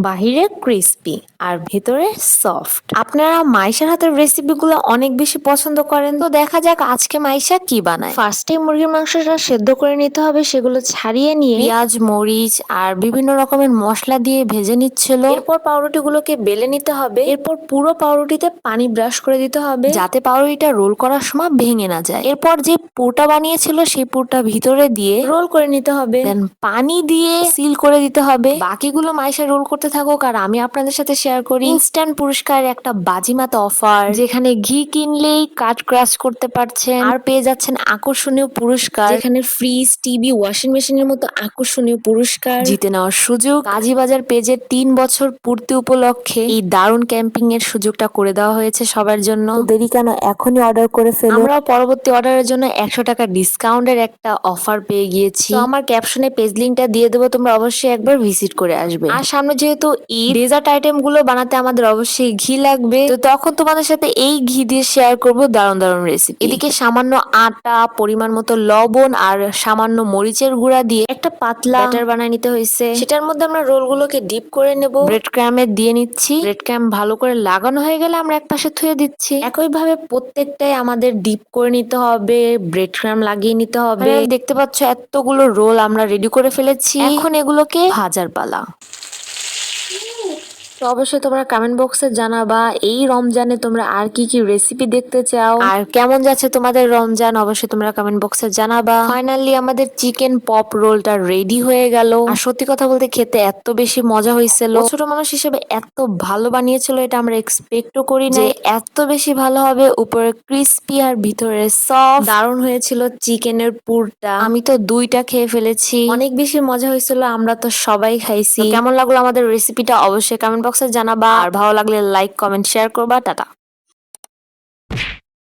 বাহিরে ক্রিস্পি আর ভেতরে সফট। আপনারা মাইশার হাতের রেসিপিগুলো অনেক বেশি পছন্দ করেন, তো দেখা যাক আজকে মাইশা কি বানায়। ফার্স্টে মুরগির মাংসটা সেদ্ধ করে নিতে হবে, সেগুলো ছাড়িয়ে নিয়ে পেঁয়াজ, মরিচ আর বিভিন্ন রকমের মশলা দিয়ে ভেজে নিচ্ছিল। এরপর পাউরুটিগুলোকে বেলে নিতে হবে। এরপর পুরো পাউরুটিতে পানি ব্রাশ করে দিতে হবে যাতে পাউরুটিটা রোল করার সময় ভেঙে না যায়। এরপর যে পুরটা বানিয়েছিল সেই পুরটা ভিতরে দিয়ে রোল করে নিতে হবে, দেন পানি দিয়ে সিল করে দিতে হবে। বাকিগুলো মাইশা রোল করতে থাকুক আর আমি আপনাদের সাথে শেয়ার করি ইনস্ট্যান্ট পুরস্কার একটা বাজিমাত অফার, যেখানে ঘি কিনলেই কার্ড ক্রাশ করতে পারছেন আর পেয়ে যাচ্ছেন আকর্ষণীয় পুরস্কার, যেখানে ফ্রিজ, টিভি, ওয়াশিং মেশিনের মতো আকর্ষণীয় পুরস্কার জিতে নেওয়ার সুযোগ। কাজীবাজার পেজের 3 বছর পূর্তি উপলক্ষে এই দারুণ ক্যাম্পিং এর সুযোগটা করে দেওয়া হয়েছে সবার জন্য। দেরি কেন, এখনই অর্ডার করে ফেলুন। আমরা পরবর্তী অর্ডারের জন্য 100 টাকা ডিসকাউন্টের একটা অফার পেয়ে গিয়েছি, তো আমার ক্যাপশনে পেজ লিঙ্কটা দিয়ে দেবো, তোমরা অবশ্যই একবার ভিজিট করে আসবে। আর সামনে যেহেতু ঈদ, ডেজার্ট আইটেম গুলো বানাতে আমাদের অবশ্যই ঘি লাগবে, তো তখন তোমাদের সাথে এই ঘি দিয়ে শেয়ার করবো দারুণ দারুণ রেসিপি। এদিকে সামান্য আটা, পরিমাণ মতো লবণ আর সামান্য মরিচের গুঁড়া দিয়ে একটা পাতলা ব্যাটার বানায় নিতে হয়েছে। সেটার মধ্যে আমরা রোলগুলোকে ডিপ করে নেব। ব্রেড ক্রামে দিয়ে নিচ্ছি। ব্রেড ক্রাম ভালো করে লাগানো হয়ে গেলে আমরা একপাশে থুয়ে দিচ্ছি। একইভাবে প্রত্যেকটাই আমাদের ডিপ করে নিতে হবে, ব্রেড ক্রাম লাগিয়ে নিতে হবে। দেখতে পাচ্ছ এতগুলো রোল আমরা রেডি করে ফেলেছি, এখন এগুলোকে ভাজার পালা। তো অবশ্যই তোমরা কমেন্ট বক্সে জানাবা এই রমজানে তোমরা আর কি কি রেসিপি দেখতে চাও আর কেমন যাচ্ছে তোমাদের রমজান, অবশ্যই তোমরা কমেন্ট বক্সে জানাবা। ফাইনালি আমাদের চিকেন পপ রোলটা রেডি হয়ে গেল। আর সত্যি কথা বলতে খেতে এত বেশি মজা হয়েছিল, ছোট মানুষ হিসেবে এত ভালো বানিয়েছিল এটা আমরা এক্সপেক্টও করি না, এত বেশি ভালো হবে। উপরে ক্রিস্পি আর ভিতরে সফট, দারুণ হয়েছিল চিকেনের পুরটা। আমি তো 2টা খেয়ে ফেলেছি, অনেক বেশি মজা হয়েছিল, আমরা তো সবাই খাইছি। কেমন লাগলো আমাদের রেসিপিটা অবশ্যই কমেন্ট বক্সে জানাবা, আর ভালো লাগলে লাইক, কমেন্ট, শেয়ার করবা। টাটা।